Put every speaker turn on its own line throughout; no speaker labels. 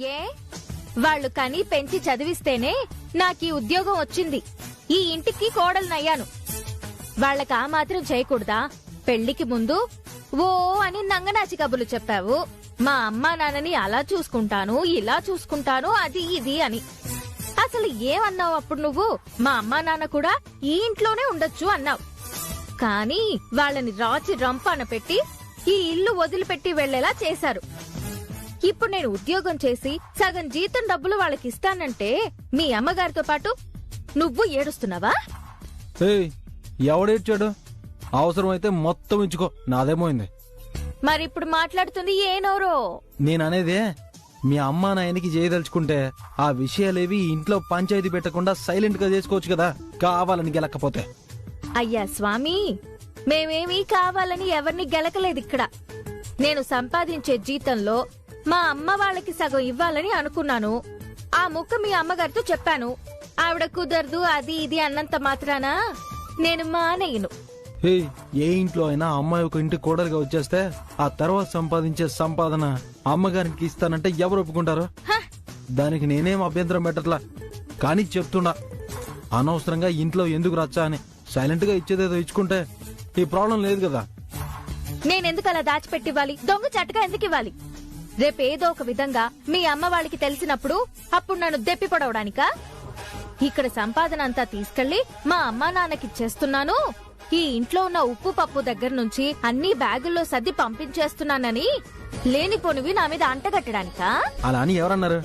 ఏ వాళ్ళు కని పెంచి చదివిస్తేనే నాకీ ఉద్యోగం వచ్చింది. ఈ ఇంటికి కోడలునయ్యాను. వాళ్ళకి ఆ మాత్రం చేయకూడదా? పెళ్లికి ముందు ఓ అని నంగనాచి కబుర్లు చెప్పావు. మా అమ్మా నాన్నని అలా చూసుకుంటాను, ఇలా చూసుకుంటాను, అది ఇది అని. అసలు ఏమన్నావు అప్పుడు నువ్వు? మా అమ్మా నాన్న కూడా ఈ ఇంట్లోనే ఉండొచ్చు అన్నావు. కానీ వాళ్ళని రాచి రంపాన పెట్టి ఈ ఇల్లు వదిలిపెట్టి వెళ్లేలా చేశారు. ఇప్పుడు నేను ఉద్యోగం చేసి సగం జీతం డబ్బులు వాళ్ళకి ఇస్తానంటే మీ అమ్మగారితో పాటు నువ్వు ఏడుస్తున్నావా?
ఎవడేడ్చాడు? అవసరమైతే మొత్తం ఇచ్చుకో, నాదేమోయింది.
మరిప్పుడు మాట్లాడుతుంది ఏనోరో.
నేననేదే మీ అమ్మా నాయనకి చేయదలుచుకుంటే ఆ విషయాలేవి ఇంట్లో పంచాయతీ పెట్టకుండా సైలెంట్ గా చేసుకోవచ్చు కదా, కావాలని గెలకపోతే.
అయ్యా స్వామి, మేమేమీ కావాలని ఎవరిని గెలకలేదు ఇక్కడ. నేను సంపాదించే జీతంలో మా అమ్మ వాళ్ళకి సగం ఇవ్వాలని అనుకున్నాను. ఆ ముక్క మీ అమ్మగారితో చెప్పాను. ఆవిడ కుదరదు అది ఇది అన్నంత మాత్రాన నేను మానేయను.
ఏ ఇంట్లో అయినా అమ్మాయి ఒక ఇంటి కోడలుగా వచ్చేస్తే ఆ తర్వాత సంపాదించే సంపాదన అమ్మగారికి ఇస్తానంటే ఎవరు ఒప్పుకుంటారు? దానికి నేనేం అభ్యంతరం పెట్టట్లా, కానీ చెప్తున్నా అనవసరంగా ఇంట్లో ఎందుకు రచ్చా అని. సైలెంట్ గా ఇచ్చేదేదో ఇచ్చుకుంటే ఈ ప్రాబ్లం లేదు కదా.
నేనెందుకు అలా దాచిపెట్టివ్వాలి? దొంగ చట్టగా ఎందుకు ఇవ్వాలి? రేపేదో ఒక విధంగా మీ అమ్మ వాళ్ళకి తెలిసినప్పుడు అప్పుడు నన్ను దెప్పి పొడవడానికా? ఇక్కడ సంపాదన అంతా తీసుకెళ్లి మా అమ్మా నాన్నకిచ్చేస్తున్నాను, ఈ ఇంట్లో ఉన్న ఉప్పు పప్పు దగ్గర నుంచి అన్ని బ్యాగుల్లో సర్ది పంపించేస్తున్నానని లేనిపోనివి నా మీద అంటగట్టడానికా?
అలా అని ఎవరన్నారు?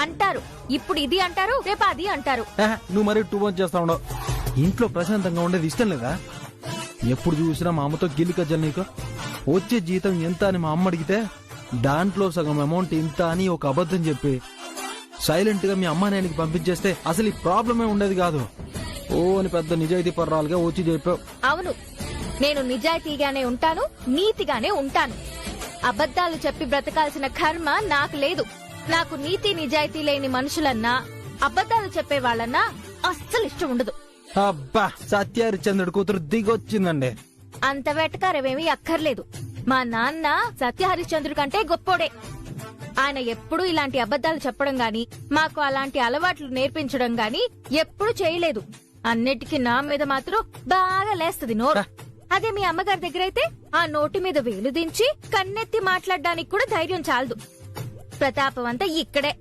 అంటారు. ఇప్పుడు ఇది అంటారు, రేపు అది అంటారు.
నువ్వు మరి టూ మచ్ చేస్తా ఉండవు. ఇంట్లో ప్రశాంతంగా ఉండేది ఇష్టం లేదా? ఎప్పుడు చూసినా మా అమ్మతో గిల్లి కజ్జలు. నీకు వచ్చే జీతం ఎంత అని మా అమ్మ అడిగితే దాంట్లో సగం అమౌంట్ ఇంత అని ఒక అబద్ధం చెప్పి సైలెంట్ గా మీ అమ్మ నాయనకి పంపించేస్తే అసలు ఈ ప్రాబ్లమే ఉండేది కాదు. ఓ అని పెద్ద నిజాయితీ పర్రాలుగా వచ్చి చెప్పావు.
అవును, నేను నిజాయితీగానే ఉంటాను, నీతిగానే ఉంటాను. అబద్ధాలు చెప్పి బ్రతకాల్సిన కర్మ నాకు లేదు. నాకు నీతి నిజాయితీ లేని మనుషులన్నా అబద్ధాలు చెప్పే వాళ్ళన్నా అస్సలు ఇష్టం ఉండదు.
అబ్బా, సత్యహరిశ్చంద్రుడి కూతురు దిగొచ్చిందండి.
అంత వెటకారమేమీ అక్కర్లేదు. మా నాన్న సత్యహరిశ్చంద్రుడి కంటే గొప్పోడే. ఆయన ఎప్పుడూ ఇలాంటి అబద్ధాలు చెప్పడం గాని మాకు అలాంటి అలవాట్లు నేర్పించడం గాని ఎప్పుడూ చేయలేదు. అన్నిటికీ నా మీద మాత్రం బాగా లేస్తది నోరు. అదే మీ అమ్మగారి దగ్గరైతే ఆ నోటి మీద వేలు దించి కన్నెత్తి మాట్లాడడానికి కూడా ధైర్యం చాలదు. ప్రతాపం అంతా ఇక్కడే.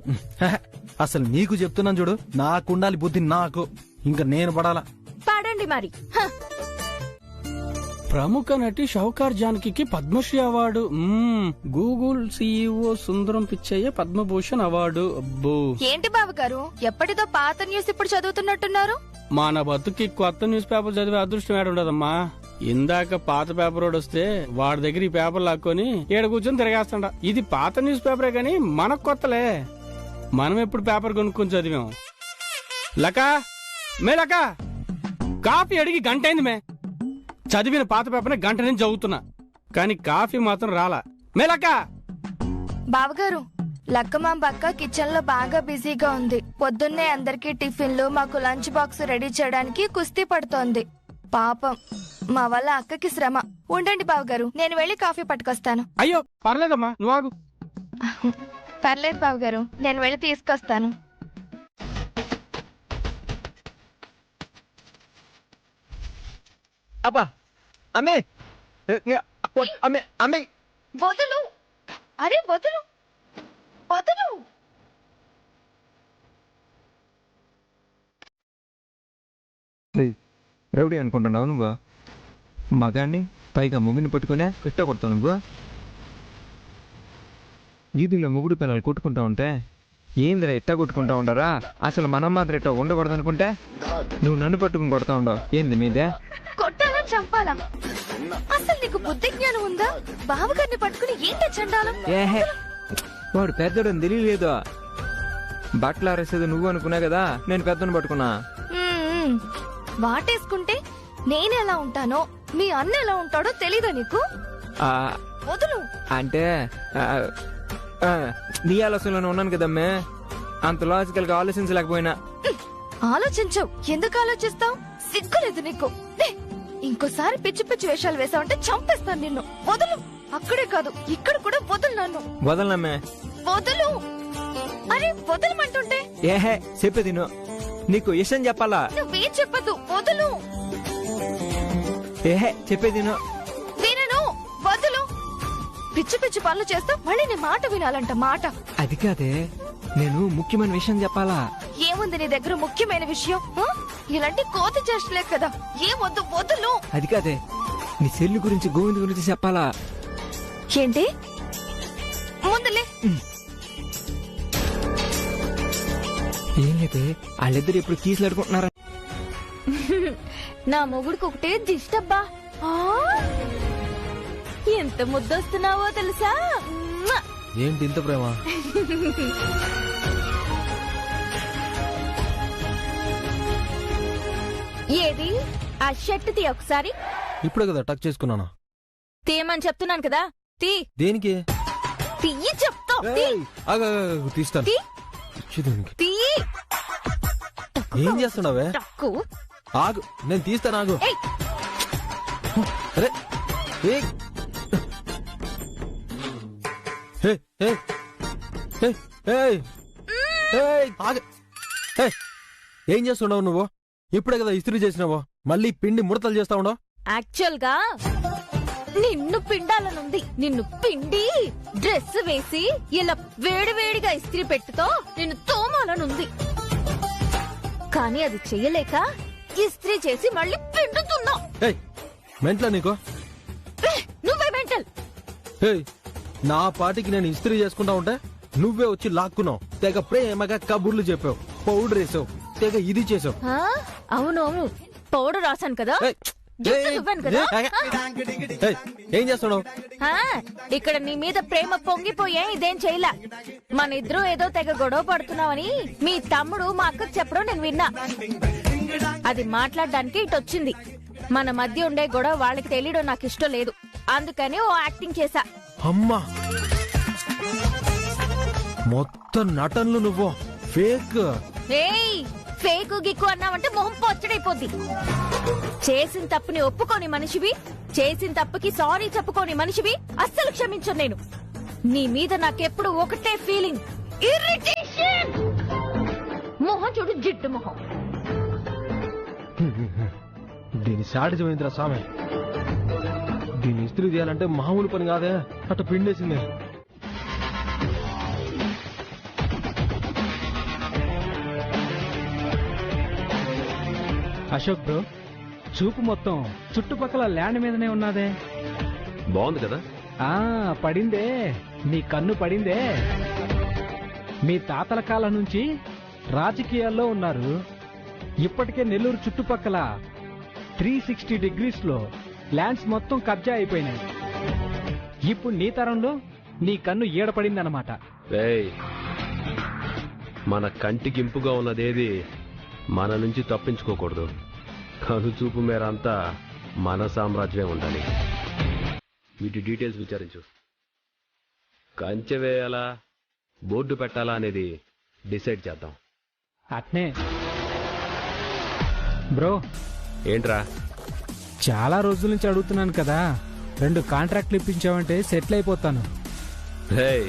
అసలు నీకు చెప్తున్నాను చూడు, నాకుండాలి బుద్ధి నాకు. ఇంకా నేను పడాలా?
పడండి మరి.
ప్రముఖ నటి Sowcar Janaki Padmashri award. Google CEO Sundaram Pichaiah Padmabhushan award. అబ్బో,
ఏంటి బాబు గారు ఎప్పటిదో పాత న్యూస్ ఇప్పుడు చదువుతున్నట్టున్నారు?
మన బతుకి కొత్త న్యూస్ పేపర్ చదివే అదృష్టం ఏడుండదమ్మా. ఇందాక పాత పేపర్ వస్తే వాడి దగ్గర ఈ పేపర్ లాక్కొని ఏడ కూర్చొని తిరగేస్తాడ. ఇది పాత న్యూస్ పేపరే గాని మనకు కొత్తలే. మనం ఎప్పుడు పేపర్ కొనుక్కొని చదివాం. లకా మే లకా, కాఫీ అడిగి గంట అయింది మే. చదివిన పాత పేపర్ గంట నుంచి చదువుతున్నా, కానీ కాఫీ మాత్రం రాలా. మే లకా.
బావగారు, లక్కమ్మ పక్క కిచెన్ లో బాగా బిజీగా ఉంది. పొద్దున్నే అందరికీ టిఫిన్లు, మాకు లంచ్ బాక్స్ రెడీ చేయడానికి కుస్తీ పడుతోంది. పాపం, మా వల్ల అక్కకి శ్రమ. ఉండండి బావగారు, నేను వెళ్లి కాఫీ పట్టుకొస్తాను.
అయ్యో పర్లేదమ్మా, నువ్వు ఆగు.
పర్లేదు బావగారు, నేను వెళ్లి తీసుకొస్తాను.
అబ్బా అమ్మే, అమ్మే అమ్మే,
వదులు. అరే వదులు, వదులు.
రౌడీ అనుకుంటున్నావు నువ్వు? మగాన్ని పైగా ముగ్గుని పట్టుకునే ఇట్ట కొడతావు నువ్వు. వీధిలో ముగ్గుడు పిల్లలు కొట్టుకుంటా ఉంటే ఏందిరా ఇట్ట కొట్టుకుంటా ఉండరా? అసలు మనం మాత్రం ఇట్ట ఉండకూడదు అనుకుంటే నువ్వు నన్ను పట్టుకుని కొడతా ఉండవు. ఏంది మీదే?
కొట్టాలా చంపాలా? అసలు నీకు బుద్ధి జ్ఞానం ఉందా? బావగారిని పట్టుకుని ఏంటి చండాలం?
ఏహే, వాడు పెద్దోడని తెలియలేదు. బట్టలు ఆరేసేది నువ్వు అనుకున్నా కదా, నేను పెద్దను పట్టుకున్నా.
వాటేసుకుంటే నేనెలా ఉంటానో మీ అన్న ఎలా ఉంటాడో తెలీదా నీకు? వదులు.
అంటే నీ ఆలోచనలోనే ఉన్నాను కదమ్మే. అంత లాజికల్ గా ఆలోచించలేకపోయినా.
ఆలోచించవు. ఎందుకు ఆలోచిస్తావు? సిగ్గులేదు నీకు. ఇంకోసారి పిచ్చి పిచ్చి వేషాలు వేసావంటే చంపేస్తాను నిన్ను. వదులు. అక్కడే కాదు ఇక్కడ కూడా వదులు. నన్ను
వదలనమ్మే.
వదులు. అరే వదలమంటుంటే
ఏహే చెప్పేది నువ్వు. నీకు ఇష్టం చెప్పాలా?
నువ్వేం చెప్పదు, వదులు.
ఏహే చెప్పేది నువ్వు.
వినను, వదులు. పిచ్చి పిచ్చి పనులు చేస్తా మళ్ళీ నీ మాట వినాలంట మాట.
అది కాదే, నేను ముఖ్యమైన విషయం చెప్పాలా?
ఏముంది నీ దగ్గర ముఖ్యమైన విషయం? ఆ? ఇలాంటి కోతి చేష్టలే కదా. ఏమొద్దు, వదులు.
అది కాదే, నీ సెల్లు గురించి గోవింద్ గురించి చెప్పాలా?
ఏంటి? ముందులే.
ఏం లేదే, వాళ్ళిద్దరు ఎప్పుడు కీసులు అడుకుంటున్నారా?
నా మొగుడికి ఒకటే దిష్టబ్బా.
ఆ?
ఎంత ముద్దొస్తున్నావో తెలుసా? మ్మ్.
ఏంటి ఇంత ప్రేమ?
ఏది ఆ షర్ట్ తీ ఒకసారి.
ఇప్పుడే కదా టక్ చేసుకున్నానా?
తీయమని చెప్తున్నాను కదా, తీ.
దేనికి?
తీయి చెప్తా. తీ.
ఏయ్, ఆగు, ఆగు, ఆగు, తీస్తాను.
తీ.
పిచ్చి దీనికి.
తీ.
ఏం చేస్తున్నావే?
టక్కు.
ఆగు, నేను తీస్తాను, ఆగు.
ఏయ్.
అరే ఏయ్. హే, హే, హే, ఏయ్. ఏయ్, ఆగు. ఏయ్, ఏం చేస్తున్నావు నువ్వు? ఇప్పుడే కదా ఇస్త్రీ చేసినావు, మళ్ళీ పిండి ముడతలు చేస్తా ఉండవు.
యాక్చువల్ గా నిన్ను పిండాలనుంది. నిన్ను పిండి డ్రెస్ వేసి ఇలా వేడివేడిగా ఇస్త్రీ పెట్టుతో నిన్ను తోమాలనుంది. కానీ అది చెయ్యలేక ఇస్త్రీ చేసి మళ్ళీ పిండుతున్నా.
ఏయ్, మెంట్లా నీకు?
నువ్వే మెంటల్.
ఏయ్, నా పాటికి నేను ఇస్త్రీ చేసుకుంటా ఉంటే నువ్వే వచ్చి లాక్కున్నావు. తెగ ప్రేమగా కబుర్లు చెప్పావు, పౌడర్ వేసావు, తెగ ఇది చేసావు.
అవును అవును, పౌడర్ రాశాను కదా,
ఏయ్,
గిఫ్ట్
ఏయ్,
ఇవ్వను కదా.
ఏయ్, ఏం చేస్తున్నావు?
ఆ, ఇక్కడ నీ మీద ప్రేమ పొంగిపోయే ఇదేం చేయలా. మన ఇద్దరు ఏదో తెగ గొడవ పడుతున్నావని మీ తమ్ముడు మా అక్కకు చెప్పడం నేను విన్నా. అది మాట్లాడడానికి ఇటు వచ్చింది. మన మధ్య ఉండే గొడవ వాళ్ళకి తెలియడం నాకు ఇష్టం లేదు. అందుకని ఓ యాక్టింగ్ చేశా.
అమ్మా, మొత్తం నటనలు నువ్వు ఫేక్.
ఏయ్, ఫేకు గిక్కు అన్నావంటే మొహం పొచ్చడైపోద్ది. చేసిన తప్పుని ఒప్పుకోని మనిషివి, చేసిన తప్పుకి సారీ చెప్పుకోని మనిషివి అస్సలు క్షమించను నేను. నీ మీద నాకెప్పుడు ఒకటే ఫీలింగ్, ఇరిటేషన్. మొహం చూడు, జిడ్డు మొహం.
దీని సాటి జమేంద్ర స్వామి, దీని ఇస్త్రీ చేయాలంటే మామూలు పని కాదే. అట్ట పిండేసింది.
అశోక్ బ్రో, చూపు మొత్తం చుట్టుపక్కల ల్యాండ్ మీదనే ఉన్నదే.
బాగుంది కదా?
ఆ పడిందే, నీ కన్ను పడిందే. మీ తాతల కాలం నుంచి రాజకీయాల్లో ఉన్నారు. ఇప్పటికే నెల్లూరు చుట్టుపక్కల 360 డిగ్రీస్ లో ల్యాండ్స్ మొత్తం కబ్జా అయిపోయినాయి. ఇప్పుడు నీ తరంలో నీ కన్ను ఈడపడిందన్నమాట.
రేయ్, మన కంటికి ఇంపుగా ఉన్నదేది మన నుంచి తప్పించుకోకూడదు. కనుచూపు మేరంతా మన సామ్రాజ్యమే ఉండాలి. వీటి డీటెయిల్స్ విచారించు. కంచె వేయాలా, బోర్డు పెట్టాలా అనేది డిసైడ్ చేద్దాం.
అట్నే బ్రో.
ఏంట్రా?
చాలా రోజుల నుంచి అడుగుతున్నాను కదా, 2 కాంట్రాక్ట్లు ఇప్పించావంటే సెటిల్ అయిపోతాను.
రేయ్,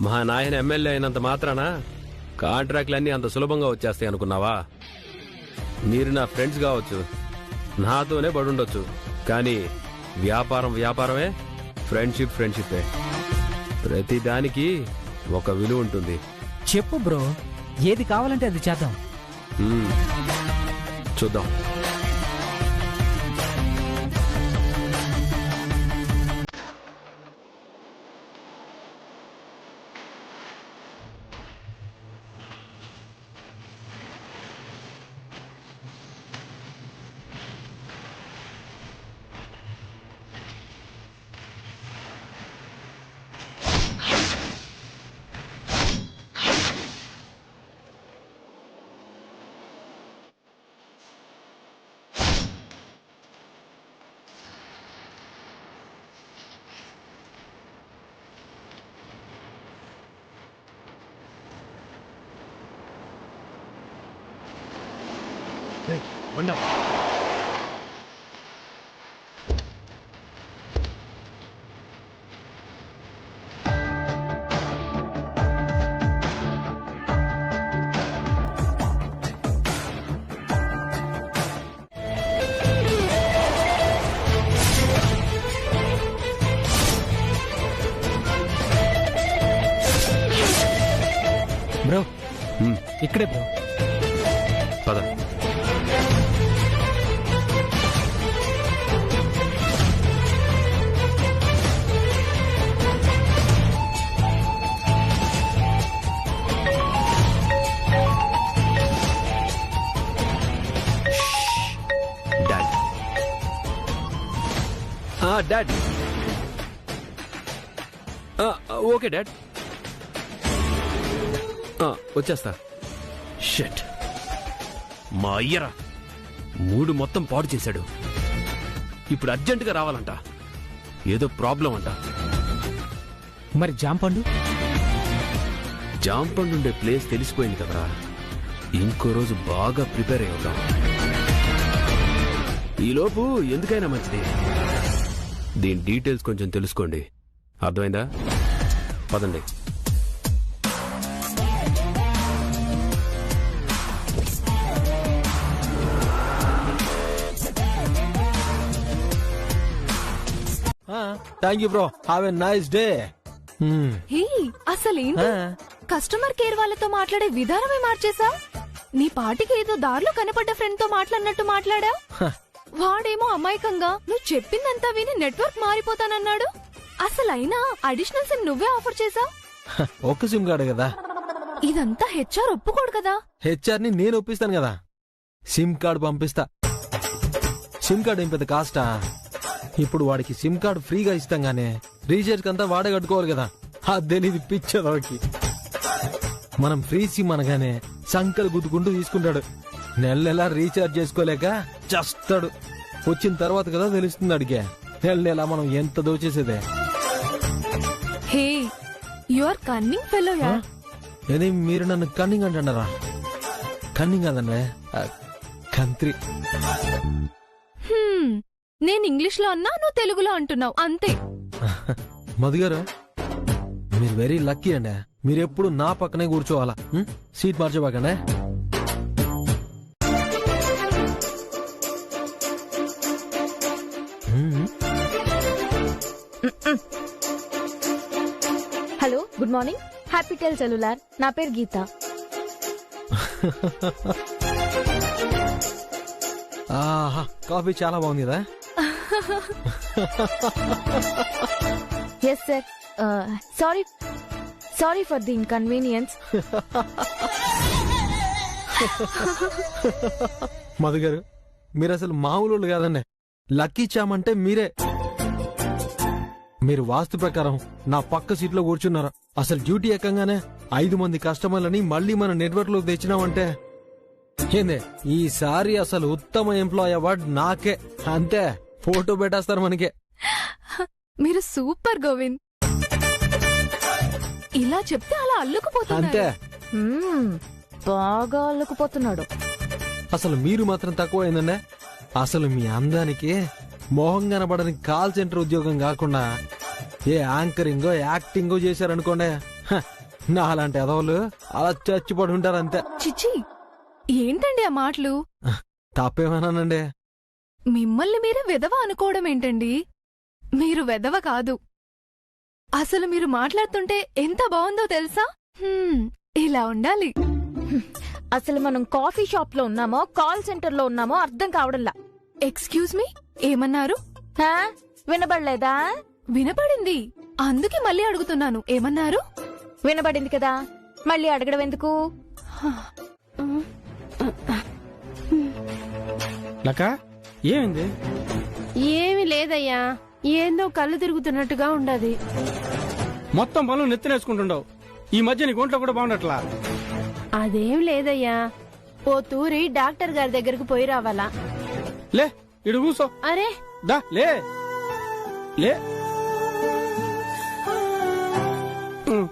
మా నాయన ఎమ్మెల్యే అయినంత మాత్రాన కాంట్రాక్ట్లన్నీ అంత సులభంగా వచ్చేస్తాయి అనుకున్నావా? మీరు నా ఫ్రెండ్స్ కావచ్చు, నాతోనే పడుండొచ్చు, కానీ వ్యాపారం వ్యాపారమే, ఫ్రెండ్షిప్ ఫ్రెండ్షిప్పే. ప్రతి దానికి ఒక విలువ ఉంటుంది.
చెప్పు బ్రో, ఏది కావాలంటే అది చేద్దాం.
చూద్దాం.
బ్రో
హ్మ్,
ఇక్కడే బ్రో.
పద. డాడ్. డాడ్. Okay dad. వచ్చేస్తా. షట్, మా అయ్యరా మూడు మొత్తం పాడు చేశాడు. ఇప్పుడు అర్జెంటుగా రావాలంట, ఏదో ప్రాబ్లం అంట.
మరి జాంపండు
జాంపండు ఉండే ప్లేస్ తెలిసిపోయింది కదరా, ఇంకో రోజు బాగా ప్రిపేర్ అయి ఉంటాం. ఈలోపు ఎందుకైనా మంచిది దీని డీటెయిల్స్ కొంచెం తెలుసుకోండి, అర్థమైందా? పదండి.
Thank you bro, have a nice day.
Hey, అసలేంటి కస్టమర్ కేర్ వాళ్ళతో మాట్లాడే విధానమే మార్చేసా? నీ పాటికి ఏదో దారిలో కనపడ్డ ఫ్రెండ్ తో మాట్లాడినట్టు మాట్లాడా. వాడేమో అమాయకంగా నువ్వు చెప్పిందంతా విని నెట్వర్క్ మారిపోతానన్నాడు. అసలైనా అడిషనల్ సిమ్ నువ్వే ఆఫర్ చేసావు.
ఒక్క సిమ్ కార్డు కదా,
ఇదంతా హెచ్ఆర్ ఒప్పుకోడు కదా.
హెచ్ఆర్ ని నేను ఒప్పిస్తాను కదా, సిమ్ కార్డు పంపిస్తా. సిమ్ కార్డు ఏం పెద్ద కాస్టా? ఇప్పుడు వాడికి సిమ్ కార్డు ఫ్రీగా ఇస్తాం గానే రీఛార్జ్ కంతా వాడే కట్టుకోవాలి కదా. అదేనిది పిచ్చదోకి. మనం ఫ్రీ సిమ్ అనగానే సంకలు గుద్దుకుంటూ తీసుకుంటాడు. నెల నెల రీఛార్జ్ చేసుకోలేక చస్తాడు. వచ్చిన తర్వాత కదా తెలుస్తుంది అడిగే నెల నెల మనం ఎంత దోచేసేదే.
హే, యు ఆర్ కన్నింగ్ ఫెలో యార్.
ఏది మీరు నన్ను కన్నింగ్ అంటున్నారా? కన్నింగ్ కాదండి, కంత్రి.
నేను ఇంగ్లీష్ లో అన్నా, నువ్వు తెలుగులో అంటున్నావు అంతే.
మధు గారు, మీరు వెరీ లక్కీ అండి. మీరు ఎప్పుడు నా పక్కనే కూర్చోవాలా. సీట్ మార్చబాకండి.
Hello, good morning. Happy tel cellular. నా పేరు గీత.
ఆహా, కాఫీ చాలా బాగుంది కదా.
Yes sir. Sorry for the inconvenience.
Madhu garu, మీరు అసలు మామూలు కాదండి. లక్కీ చామ్ అంటే మీరే. మీరు వాస్తు ప్రకారం నా పక్క సీట్లో కూర్చున్నారు. అసలు డ్యూటీ ఎక్కంగానే 5 మంది కస్టమర్లని మళ్ళీ మన నెట్వర్క్ లో తెచ్చినామంటే ఏందే, ఈసారి అసలు ఉత్తమ ఎంప్లాయ్ అవార్డ్ నాకే. అంతే, ఫోటో పెట్టేస్తారు మనకే.
మీరు సూపర్ గోవింద్. ఇలా చెప్తే అలా అల్లుకుపోతుంది.
అంతే,
బాగా అల్లుకుపోతున్నాడు.
అసలు మీరు మాత్రం తక్కువ అయిందండి. అసలు మీ అందానికి మొహం కనబడని కాల్ సెంటర్ ఉద్యోగం కాకుండా ఏ యాంకరింగో యాక్టింగో చేశారనుకోండి, నా అలాంటి ఎదవలు అలా చచ్చిపడి ఉంటారు అంతే.
చిచ్చి, ఏంటండి ఆ మాటలు?
తప్పేమన్నానండి?
మిమ్మల్ని మీరే వెధవ అనుకోవడం ఏంటండి? మీరు వెధవ కాదు. అసలు మీరు మాట్లాడుతుంటే ఎంత బాగుందో తెలుసా? ఇలా ఉండాలి.
అసలు మనం కాఫీ షాప్ లో ఉన్నామో కాల్ సెంటర్ లో ఉన్నామో అర్థం కావడంలా.
ఎక్స్క్యూజ్ మీ, ఏమన్నారు?
హా? వినబడలేదా?
వినపడింది, అందుకే మళ్ళీ అడుగుతున్నాను. ఏమన్నారు?
వినబడింది కదా, మళ్ళీ అడగడం ఎందుకు?
లక్క, ఏమైంది?
ఏమి లేదయ్యా, ఏందో కళ్ళు తిరుగుతున్నట్టుగా ఉండదు.
మొత్తం పనులు నెత్తినేసుకుంటుండవు. ఈ మధ్య నీ ఒంట్లో కూడా బాగుండట్లా.
అదేం లేదయ్యా, ఓ తూరి డాక్టర్ గారి దగ్గరకు పోయి రావాలా.
లే, ఇడు కూసో.
అరే
దా, లే లే,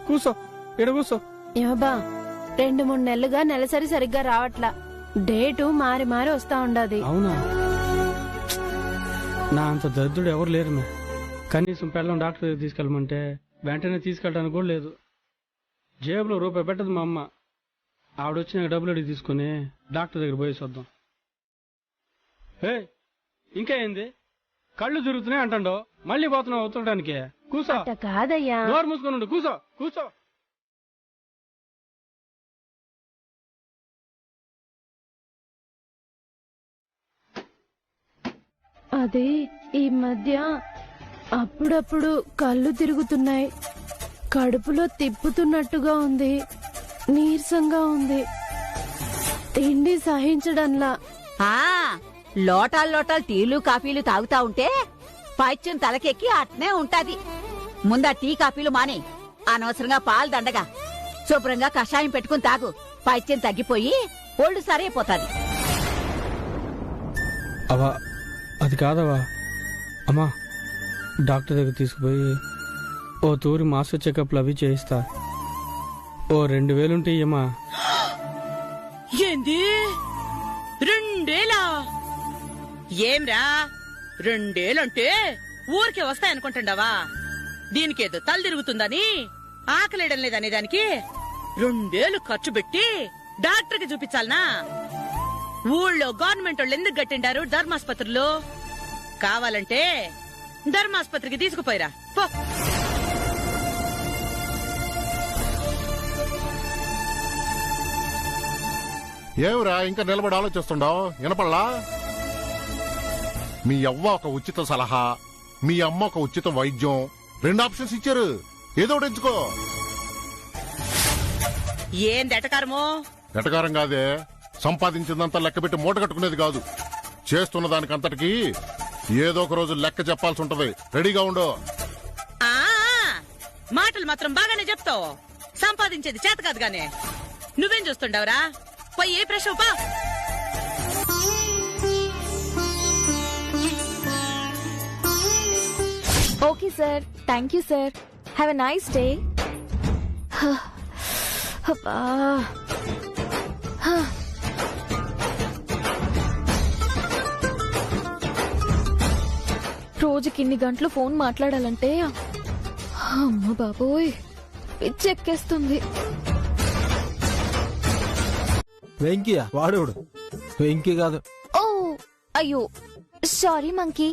కూసో, ఇడు కూసో.
ఏమబ్బా, 2-3 నెలలుగా నెలసరి సరిగ్గా రావట్లా. డేటు మారి మారి వస్తా ఉండదు.
అవునా? నా అంత దరిద్రుడు ఎవరు లేరు. కనీసం పిల్లం డాక్టర్ దగ్గర తీసుకెళ్ళమంటే వెంటనే తీసుకెళ్ళడానికి కూడా లేదు. జేబులో రూపాయి పెట్టదు మా అమ్మ. ఆవిడొచ్చి డబ్బులు అడిగి తీసుకుని డాక్టర్ దగ్గర పోయేసి వద్దాం. ఇంకా ఏంది? కళ్ళు తిరుగుతున్నాయి అంటాడో, మళ్ళీ పోతున్నావు అవుతుండడానికి. కూసో.
కాదయ్యా,
నోరు మూసుకొని కూసో కూసో.
అదే ఈ మధ్య అప్పుడప్పుడు కళ్ళు తిరుగుతున్నాయి, కడుపులో తిప్పుతున్నట్టుగా ఉంది, నీరసంగా ఉంది, తిండి సహించడంలా.
లోటాలు టీలు కాఫీలు తాగుతా ఉంటే పైత్యం తలకెక్కి అట్నే ఉంటాది. ముందా టీ కాఫీలు మానే, అనవసరంగా పాలు దండగా శుభ్రంగా కషాయం పెట్టుకుని తాగు. పైత్యం తగ్గిపోయి ఒళ్ళు సరైపోతాది.
అవా అది కాదవా అమ్మా, డాక్టర్ దగ్గర తీసుకుపోయి ఓ తూరి మాస్టర్ చెకప్లు అవి చేయిస్తా. ఓ 2000 ఉంటే ఇయ్యమ్మా.
ఏంది 2000? ఏంరా 2000 ఊరికే వస్తాయనుకుంటుండవా? దీనికేదో తల తిరుగుతుందని, ఆకలేయడం లేదనే దానికి 2000 ఖర్చు పెట్టి డాక్టర్కి చూపించాలనా? ఊళ్ళో గవర్నమెంట్ వాళ్ళు ఎందుకు గట్టిండారు ధర్మాస్పత్రులు? కావాలంటే ధర్మాస్పత్రికి తీసుకుపోయిరా పో.
ఏమిరా ఇంకా నిలబడి ఆలోచిస్తుండవు? వినపడలా? మీ అవ్వ ఒక ఉచిత సలహా, మీ అమ్మ ఒక ఉచిత వైద్యం, 2 ఆప్షన్స్ ఇచ్చారు. ఏదో ఒకటి ఎంచుకో.
ఏంది ఎటకారమో?
ఎటకారం కాదే, సంపాదించిందంతా లెక్క పెట్టి మూట కట్టుకునేది కాదు. చేస్తున్న దానికంతటికి ఏదో ఒక రోజు లెక్క చెప్పాల్సి ఉంటది. రెడీగా ఉండు.
మాటలు మాత్రం బాగానే చెప్తావు, సంపాదించేది చేత కాదు గానే. నువ్వేం చూస్తుండవరా? పోయి ఏ ప్రశ్న పా.
Okay sir, thank you sir. Have a nice day. రోజుకి ఇన్ని గంటలు ఫోన్ మాట్లాడాలంటే అమ్మ బాబోయ్ పిచ్చెక్కేస్తుంది.
వెంకీయా? వాడేవాడు వెంకీ కాదు.
ఓ అయ్యో సారీ మంకీ.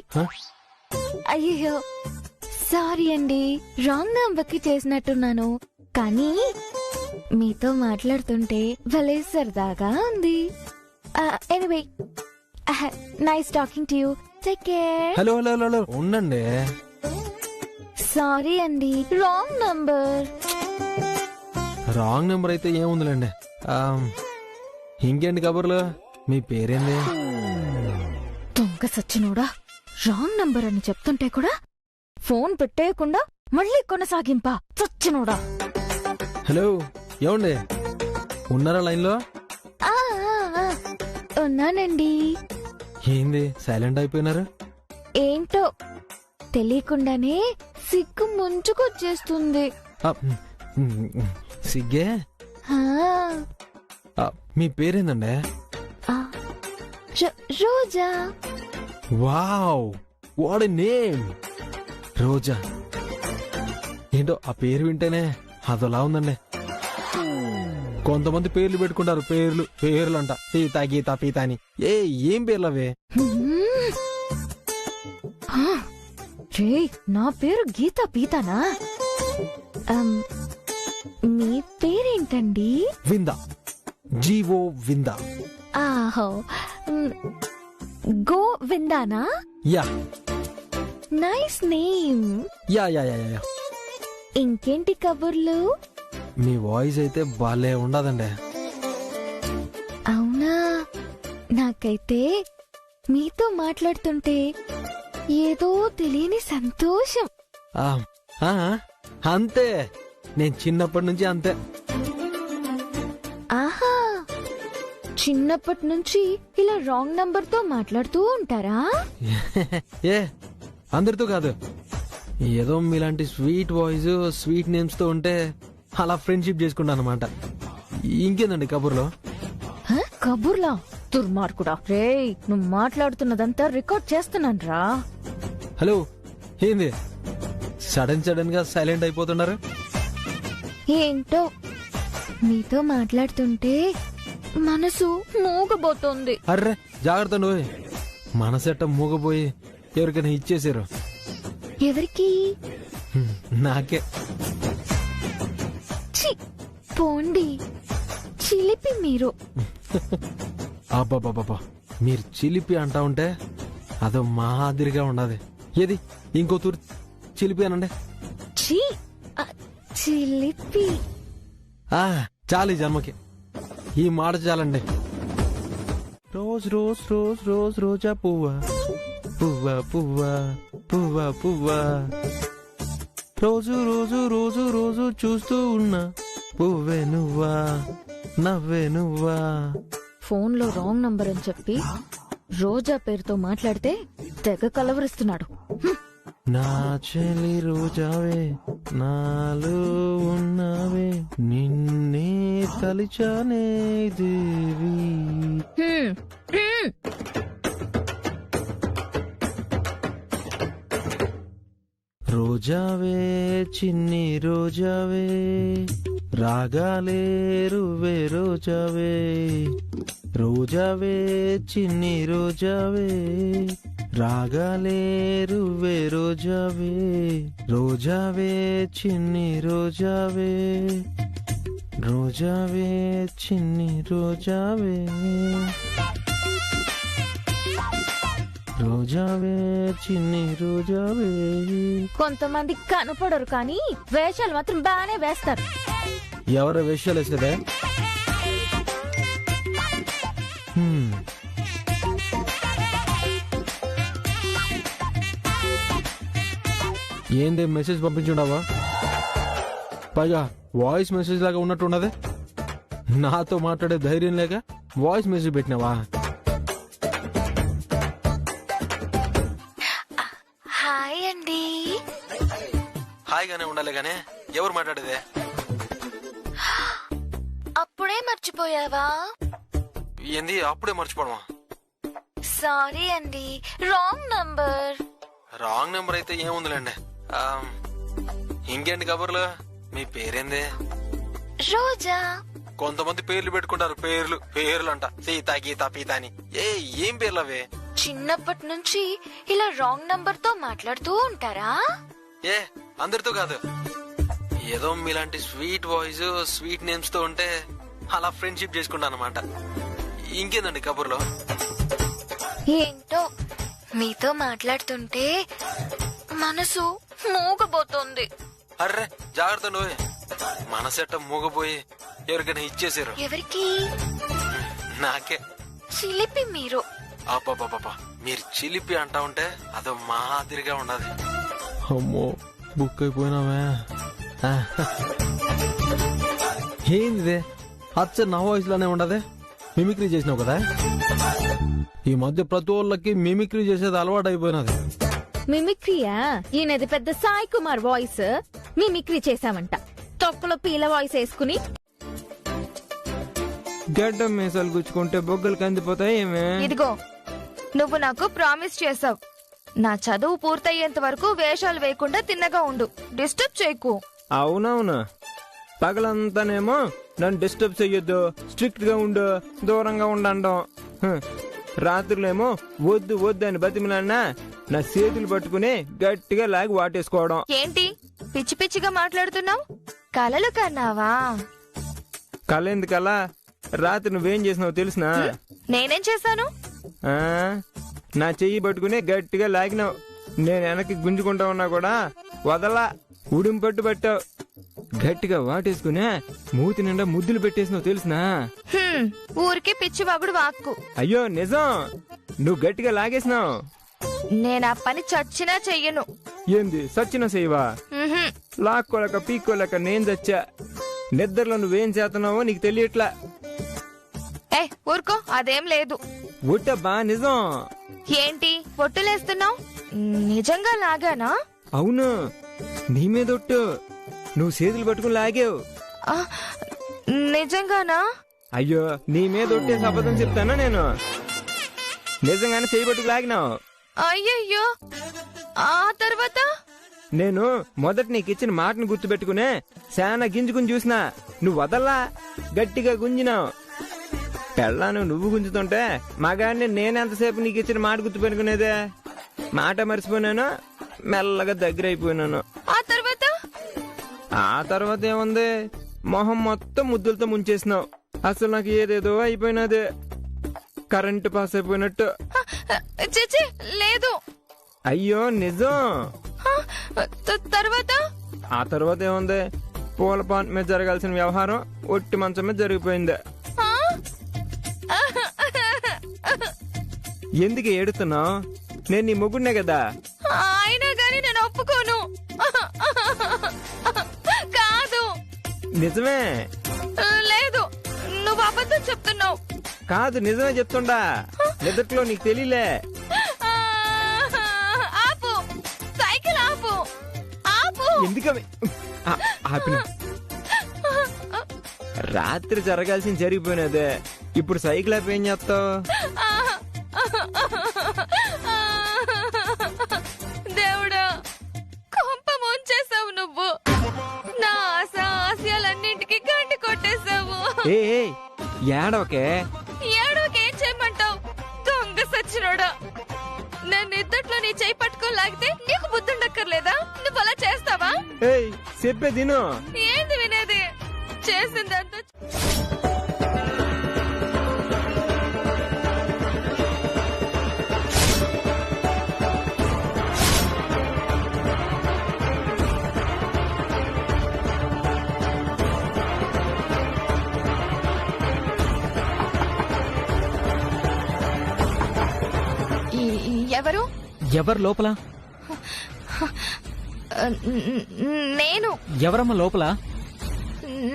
అయ్యో సారీ అండి, రాంగ్ నంబర్కి చేసినట్టున్నాను. కానీ మీతో మాట్లాడుతుంటే భలే సరదాగా ఉంది. Anyway nice talking to you. Take care.
Hello hello hello ఉండండి.
సారీ అండి, రాంగ్ నంబర్.
రాంగ్ నెంబర్ అయితే ఏముందిలేండి. ఇంకేంటి కబుర్లు? మీ పేరేంది?
దొంగ సచ్చినోడా, రాంగ్ నంబర్ అని చెప్తుంటే కూడా ఫోన్ పెట్టేయకుండా మళ్ళీ కొనసాగింపా సచ్చినోడా.
హలో ఏమండి, ఉన్నారా లైన్ లో?
ఉన్నానండి.
ఏంది సైలెంట్ అయిపోయినారు?
ఏంటో తెలియకుండానే సిగ్గు ముంచుకొచ్చేస్తుంది.
సిగ్గే? మీ పేరేందండి?
రోజా.
వావ్, వాట్ ఎ నేమ్, రోజా. ఏంటో ఆ పేరు వింటేనే అదోలా ఉందండి. కొంతమంది పేర్లు పెట్టుకుంటారు, పేర్లు అంట, సీత గీత పీత అని. ఏం పేర్లు అవే?
నా పేరు గీతా పీతానా? మీ పేరేంటండి?
విందా, జీవో విందా.
ఆహో, గో విందానా?
Yeah.
Nice name.
Yeah yeah yeah yeah.
ఇంకేంటి కబుర్లు?
మీ వాయిస్ అయితే బాలే ఉండదండి.
అవునా? నాకైతే మీతో మాట్లాడుతుంటే ఏదో తెలియని సంతోషం.
అంతే, నేను చిన్నప్పటి నుంచి అంతే.
ఆహా, చిన్నప్పటి నుంచి ఇలా రాంగ్ నంబర్ తో మాట్లాడుతూ ఉంటారా?
ఏ అందరితో కాదు, ఏదో మీలాంటి స్వీట్ వాయిస్ స్వీట్ నేమ్స్ తో ఉంటే అలా ఫ్రెండ్షిప్ చేసుకుంటా అనమాట. ఇంకేందండి కబుర్లో?
కబుర్లా? దుర్మార్గుడా. రే, నువ్వు మాట్లాడుతున్నదంతా రికార్డ్ చేస్తున్నాను రా.
హలో, ఏంది సడన్ గా సైలెంట్ అయిపోతున్నారు?
ఏంటో మీతో మాట్లాడుతుంటే మనసు మూగబోతోంది.
అర్రే జాగ్రత్త, నువ్వు మనసెట్ట మూగపోయి ఎవరికైనా ఇచ్చేసారు.
ఎవరికి?
నాకే.
పోండి, చిలిపి మీరు.
అబ్బాబాబా, మీరు చిలిపి అంటా ఉంటే అదో మాదిరిగా ఉండదు. ఏది ఇంకో తూరు చిలిపానండి.
ఛీ, చిలిపి.
చాలు ఈ జన్మకి ఈ మాట చాలండి. రోజ్ రోజ్ రోజ్ రోజ్ రోజా పువ్వా పువ్వా పువ్వా పువ్వా పువ్వా, రోజు రోజు రోజు రోజు చూస్తూ ఉన్నా పువ్వే నువ్వా నవ్వే నువ్వా.
ఫోన్లో రాంగ్ నంబర్ అని చెప్పి రోజా పేరుతో మాట్లాడితే తెగ కలవరిస్తున్నాడు.
నా చెలి రోజావే నాలో ఉన్నావే నిన్నే తలిచానే దేవి. రోజావే చిన్ని రోజావే రాగాలే రువే రోజావే, రోజావే చిన్ని రోజావే రాగాలే రువే రోజావే, రోజావే చిన్ని రోజావే రోజావే చిన్ని రోజావే, రోజావే చిన్ని రోజావే.
కొంతమంది కనపడరు కానీ వేషాలు మాత్రం బాగానే వేస్తారు.
ఎవరు వేషాలు వేసేదే? ఏంది మెసేజ్ పంపించుండవా? పైగా వాయిస్ మెసేజ్ లాగా ఉన్నట్టు ఉన్నదే. నాతో మాట్లాడే ధైర్యం లేక వాయిస్ మెసేజ్ పెట్టినావా?
హాయ్ అండి.
హాయిగానే ఉండాలి గానే ఎవరు మాట్లాడేదే?
అప్పుడే మర్చిపోయావా?
ఏంది అప్పుడే మర్చిపోవడమా?
సారీ అండి, రాంగ్ నంబర్.
రాంగ్ నెంబర్ అయితే ఏముందిలేండి. ఇంకేంటి కబుర్లు? మీ పేరేంది?
రోజా.
కొంతమంది పేర్లు పెట్టుకుంటారు, పేర్లు అంట సీత గీత పీత అని. ఏం పేర్లు అవే?
చిన్నప్పటి నుంచి ఇలా రాంగ్ నంబర్ తో మాట్లాడుతూ ఉంటారా?
అందరితో కాదు, ఏదో మీలాంటి స్వీట్ వాయిస్ స్వీట్ నేమ్స్ తో ఉంటే అలా ఫ్రెండ్షిప్ చేసుకుంటాను అనమాట. ఇంకేందండి కబుర్లో?
ఏంటో మీతో మాట్లాడుతుంటే మనసు మూగబోతోంది.
అర్రే జాగ్రత్త, నువ్వే మనసెట్ట మూగపోయి ఎవరికైనా ఇచ్చేసారు.
ఎవరికి?
నాకే.
చిలిపి మీరు.
అబ్బాబాబా, మీరు చిలిపి అంటా ఉంటే అదో మాదిరిగా ఉండదు. అమ్మో బుక్ అయిపోయినావే. ఏంది అచ్చ నా వాయిస్ లోనే ఉండదే? మిమిక్రీ చేసినావు కదా? ఈ మధ్య ప్రతి ఒళ్ళకి మిమిక్రీ చేసేది అలవాటు అయిపోయినది.
మిమిక్రీయా? ఈయనది పెద్ద సాయి కుమార్ వాయిస్. మిమిక్రీ చేశామంట. తొక్కలో పీల వాయిస్ వేసుకుని
గడ్డం మీసాలు గుచ్చుకుంటే బొగ్గలు కందిపోతాయి. ఏమే
ఇదిగో, నువ్వు నాకు ప్రామిస్ చేసావు, నా చదువు పూర్తయ్యేంత వరకు వేషాలు వేయకుండా తిన్నగా ఉండు, డిస్టర్బ్ చేయకు.
అవునవును, పగలంతానేమో నన్ను డిస్టర్బ్ చెయ్యొద్దు, స్ట్రిక్ట్ గా ఉండు, దూరంగా ఉండండం. రాత్రులేమో వద్దు వద్దు అని బతిమిలాడినా నా చేతులు పట్టుకుని గట్టిగా లాగి వాటేసుకోవడం.
ఏంటి పిచ్చి పిచ్చిగా మాట్లాడుతున్నావు? కలలు కన్నావా?
కలెందుకలా? రాత్రి నువ్వేం చేసినావు తెలిసినా?
నేనేం చేశాను?
నా చెయ్యి పట్టుకుని గట్టిగా లాగినావు. నేను వెనక్కి గుంజుకుంటా ఉన్నా కూడా వదలా, ఉడిం పట్టు పట్టావు. గట్టిగా వాటేసుకునే మూతి నిండా ముద్దులు పెట్టేసినావు తెలిసినా?
ఊరికి పిచ్చి వాగుడు వాక్కు.
అయ్యో నిజం, నువ్వు గట్టిగా లాగేసినావు.
నేను ఆ పని చచ్చినా చెయ్యను.
ఏంది సచ్చినా చెయ్యవా? లాక్కోలేక పీక్కోలేక నేను చచ్చా. నిద్రలో నువ్వేం చేస్తున్నావో నీకు తెలియట్లా.
ఊరుకో, అదేం లేదు.
ఒట్టబ్బా నిజం.
ఏంటి ఒట్టులేస్తున్నావు? నిజంగా లాగానా?
అవును, నీ మీద ఒట్టు. నువ్వు చేతులు పట్టుకుని లాగావు.
నిజంగానా?
అయ్యో, నీ మీద ఒట్టేసి అబద్ధం చెప్తానా నేను? నిజంగానే చేయి పట్టుకు లాగినావు.
అయ్యయ్యో, ఆ తర్వాత?
నేను మొదట నీకు ఇచ్చిన మాటను గుర్తుపెట్టుకునే శానా గింజుకుని చూసినా, నువ్వు వదల్లా, గట్టిగా గుంజినావు. పెళ్ళాను నువ్వు గుంజుతుంటే మగాడిని నేనెంతసేపు నీకు ఇచ్చిన మాట గుర్తు పెట్టుకునేదే? మాట మర్చిపోయినాను, మెల్లగా దగ్గర అయిపోయినాను. ఆ తర్వాత ఏముంది, మొహం మొత్తం ముద్దులతో ముంచేసినావు. అసలు నాకు ఏదేదో అయిపోయినదే. కరెంటు పాస్ అయిపోయినట్టు.
చిచి లేదు.
అయ్యో నిజం.
తర్వాత
ఆ తర్వాత ఏముంది, పూల పాన్ మీద జరగాల్సిన వ్యవహారం ఒట్టి మంచం మీద జరిగిపోయింది. ఎందుకు ఏడుతున్నావు? నేను నీ మొగుడినే కదా.
అయినా గాని నేను ఒప్పుకోను. కాదు.
నిజమే.
లేదు, నువ్వు అబద్ధం చెప్తున్నావు.
కాదు, నిజమే చెప్తుండా. నిద్రలో నీకు తెలియలే.
ఆపు, సైకిల్ ఆపు, ఆపు.
ఎందుకవి ఆపిన? రాత్రి జరగాల్సింది జరిగిపోయినదే, ఇప్పుడు సైకిల్ ఆపి ఏం చేస్తావు?
దేవుడా, కొంప ముంచేసావు నువ్వు. నా ఆశయాలన్నింటికి గంటి కొట్టేశావు.
ఏ ఏడవకే.
ఏడోకేం చేయమంటావు? దొంగ సచ్చినోడా, నన్ను ఇద్దట్లో నీ చేయి పట్టుకొని లాగితే నీకు బుద్ధుండక్కర్లేదా? నువ్వు అలా చేస్తావా?
ఏయ్ చెప్పే తిను.
ఏంది వినేది? చేసిందంతా ఎవరు?
ఎవరు లోపల?
నేను.
ఎవరమ్మా లోపల?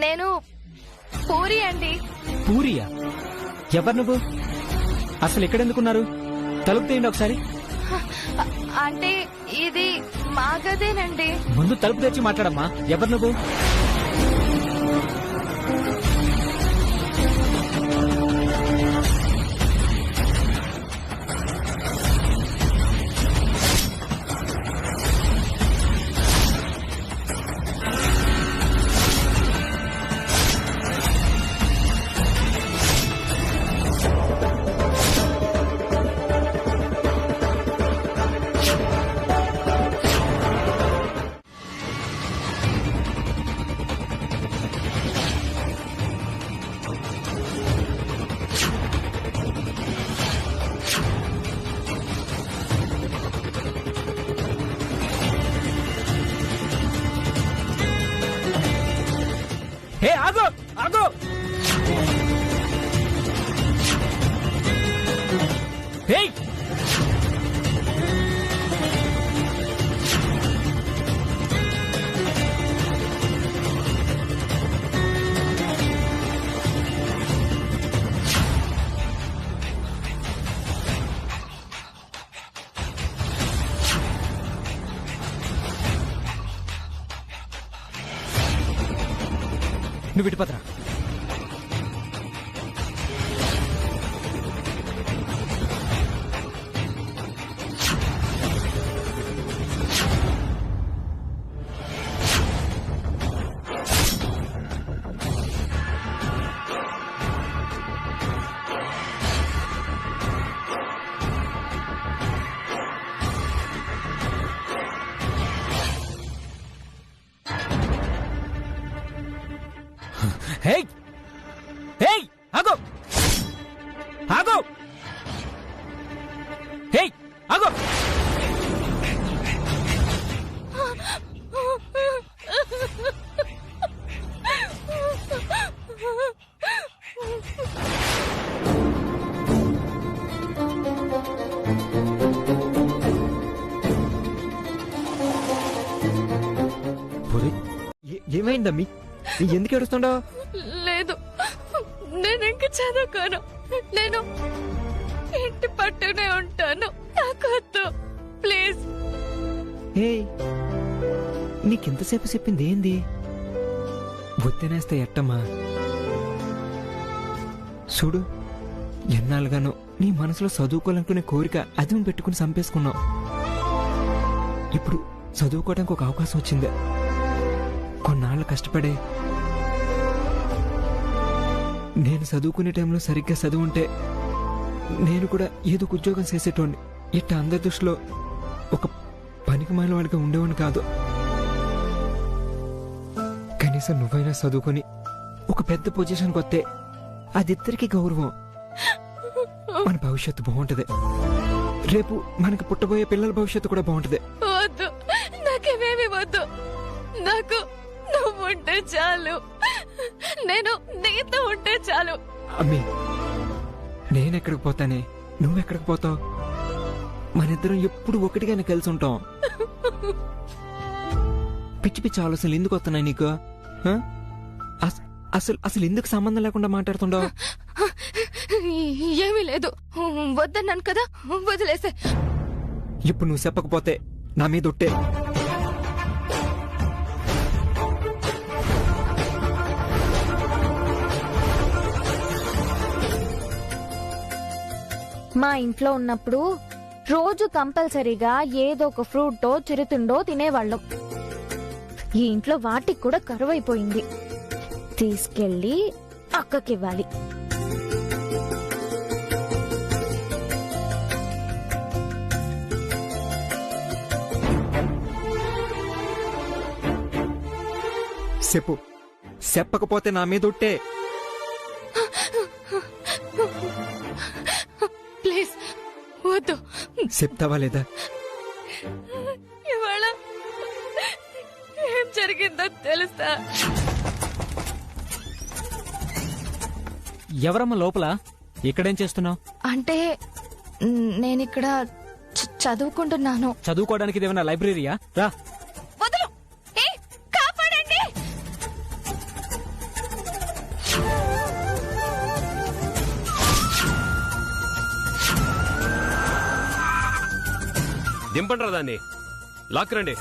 నేను పూరి అండి.
పూరియా? ఎవరు నువ్వు? అసలు ఎక్కడెందుకున్నారు? తలుపు తీయండి ఒకసారి.
అంటే ఇది మా గదేనండి.
ముందు తలుపు తెచ్చి మాట్లాడమ్మా. ఎవరు నువ్వు? హే ఆగో ఆగో. హే నువ్వు ఇటుపత్రా. హే హే ఆగో ఆగో. హే ఆగో.
ఏమైందమ్మీ? ఎందుకు ఏడుస్తుండవు?
లేదు, నేను ఇంక చదువుకోను. నేను ఇంటి పట్టునే ఉంటాను. నాకొద్దు ప్లీజ్.
హే నీకెంతసేపు చెప్పింది ఏంది? ఒత్తినేస్తే ఎట్టమ్మా? చూడు, ఎన్నాళ్ళుగానో నీ మనసులో చదువుకోవాలనుకునే కోరిక అది పెట్టుకుని చంపేసుకున్నావు. ఇప్పుడు చదువుకోవడానికి ఒక అవకాశం వచ్చింది. కొన్నాళ్ళు కష్టపడే నేను చదువుకునే టైంలో సరిగ్గా చదువుంటే నేను కూడా ఏదో ఉద్యోగం చేసేటోడిని. ఇట్ట అందరి దృష్టిలో ఒక పనికి మాలిన వాడిగా ఉండేవాడిని కాదు. కనీసం నువ్వైనా చదువుకొని ఒక పెద్ద పొజిషన్కి వస్తే అది ఇద్దరికి గౌరవం. మన భవిష్యత్తు బాగుంటది. రేపు మనకు పుట్టబోయే పిల్లల భవిష్యత్తు కూడా బాగుంటది.
వద్దు, నాకేమేమి వద్దు. నాకు నువ్వుంటే చాలు. నేను నీతో ఉంటే చాలు.
అమ్మి, నేనెక్కడికి పోతానే, నువ్వెక్కడికి పోతావు? మనిద్దరం ఎప్పుడు ఒకటిగానే కలిసి ఉంటాం. పిచ్చి పిచ్చి ఆలోచనలు ఎందుకు వస్తున్నాయి నీకు? అసలు అసలు ఎందుకు సంబంధం లేకుండా మాట్లాడుతుండవు?
ఏమీ లేదు, వద్దన్నాను కదా, వదిలేసే.
ఇప్పుడు నువ్వు చెప్పకపోతే నా మీద ఒట్టే.
మా ఇంట్లో ఉన్నప్పుడు రోజు కంపల్సరీగా ఏదో ఒక ఫ్రూటో చిరుతిండో తినేవాళ్ళం. ఈ ఇంట్లో వాటికి కూడా కరువైపోయింది. తీసుకెళ్లి అక్కకివ్వాలి.
చెప్పు, చెప్పకపోతే నా మీద ఒట్టే.
ప్లీజ్ వద్దు.
చెప్తావా లేదా?
ఇవాళ ఏం జరిగిందో తెలుసా?
ఎవరమ్మా లోపల? ఇక్కడేం చేస్తున్నావు?
అంటే నేనిక్కడ చదువుకుంటున్నాను.
చదువుకోవడానికి ఇదేమన్నా లైబ్రరీయా? రా.
వదలు. కాపాడండి.
దింపండి దాన్ని, లాక్కురండి.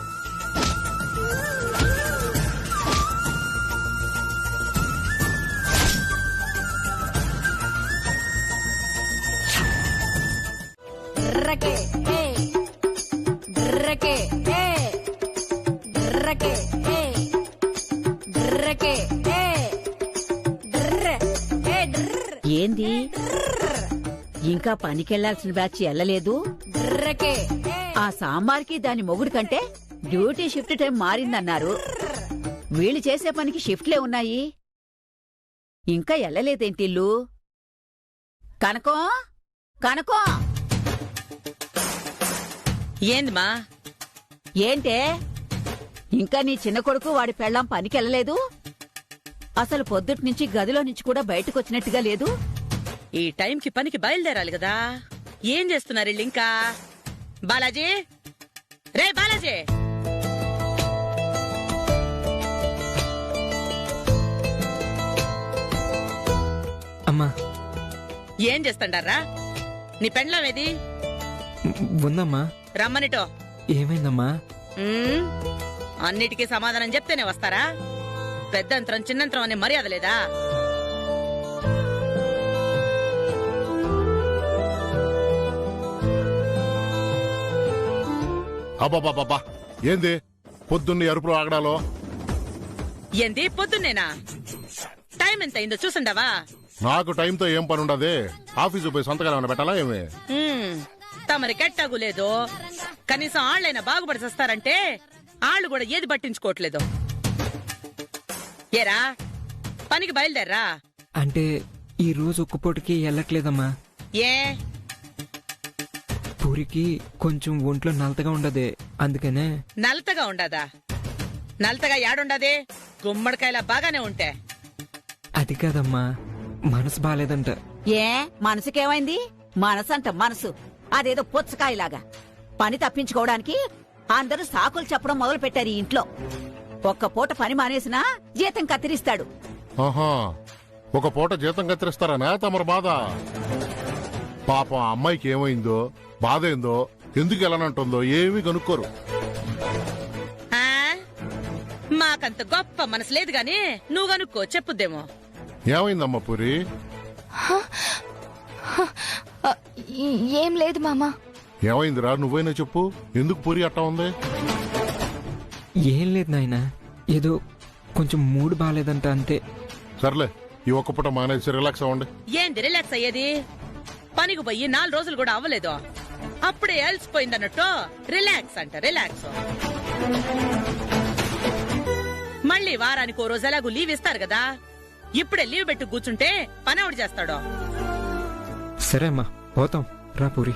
ఏంది ఇంకా పనికెళ్లాల్సిన బ్యాచ్ వెళ్ళలేదు? ఆ సాంబార్కి దాని మొగుడు కంటే డ్యూటీ షిఫ్ట్ టైం మారిందన్నారు. వీళ్ళు చేసే పనికి షిఫ్ట్లే ఉన్నాయి, ఇంకా వెళ్ళలేదేంటిల్లు? కనకం, కనకం.
ఏందమ్మా?
ఏంటే ఇంకా నీ చిన్న కొడుకు వాడి పెళ్ళాం పనికెళ్ళలేదు? అసలు పొద్దుటి నుంచి గదిలో నుంచి కూడా బయటకు వచ్చినట్టుగా లేదు.
ఈ టైంకి పనికి బయలుదేరాలి కదా. ఏం చేస్తున్నారు వీళ్ళు ఇంకా? బాలాజీ, రే బాలాజీ.
అమ్మా,
ఏం చేస్తాండారా? నీ పెండ్లం ఏది?
ఉందమ్మా.
రమ్మనిటో.
ఏమైందమ్మా?
అన్నిటికీ సమాధానం చెప్తేనే వస్తారా? పెద్దంతరం చిన్నంతరం అనే మర్యాద లేదా?
అబ్బాబాబా, ఏంది పొద్దున్న అరుపులు ఆగడాలో?
ఏంది పొద్దున్నేనా? టైం ఎంత అయిందో చూసుండవా?
నాకు టైంతో ఏం పని ఉండదే. ఆఫీసు పోయి సంతకాలు ఏమైనా పెట్టాలా ఏమి?
తమరి కెట్టాగు లేదు. కనీసం ఆళ్లైనా బాగుపడి వస్తారంటే ఆళ్లు కూడా ఏది పట్టించుకోవట్లేదు. ఏరా, పనికి బయలుదేర్రా.
అంటే ఈ రోజు ఒక్కపూటకి వెళ్ళట్లేదమ్మా.
ఏ?
పూరికి కొంచెం ఒంట్లో నలతగా ఉండదే, అందుకనే.
నలతగా ఉండదా? నలతగా యాడుండదే? గుమ్మడికాయలా బాగానే ఉంటే.
అది కాదమ్మా, మనసు బాలేదంట.
ఏ మనసుకేమైంది? మనసంట మనసు అదేదో పుచ్చకాయలాగా. పని తప్పించుకోవడానికి అందరూ సాకులు చెప్పడం మొదలు పెట్టారు ఈ ఇంట్లో. ఒక్క పూట పని మానేసినా జీతం కత్తిరిస్తాడు.
ఆహా, ఒక పూట జీతం కత్తిరిస్తారనా తమరు బాధ? పాపం ఆ అమ్మాయికి ఏమైందో, బాధ ఏందో, ఎందుకు వెళ్ళనంటుందో ఏమీ కనుక్కోరు.
మాకంత గొప్ప మనసు లేదు గాని నువ్వు కనుక్కో, చెప్పుద్దేమో.
ఏమైందమ్మా పూరి?
ఏం లేదు మామా.
ఏమైందిరా? నువ్వైనా చెప్పు, ఎందుకు పూరి అట్టా ఉంది?
ఏం లేదు నాయనా, ఏదో కొంచెం మూడు బాలేదంట అంతే.
సర్లే, ఈ ఒక్క పూట మానేసి రిలాక్స్ అవ్వండి.
ఏంది రిలాక్స్ అయ్యేది? పనికి పోయి 4 రోజులు కూడా అవ్వలేదు, అప్పుడే అలసిపోయిందన్నట్టు రిలాక్స్ అంట. రిలాక్స్ మళ్ళీ వారానికి ఓ రోజు ఎలాగూ లీవ్ ఇస్తారు కదా. ఇప్పుడే లీవ్ పెట్టి కూర్చుంటే పని ఎవడు చేస్తాడో?
సరే అమ్మా, పోతాం రా పూరి.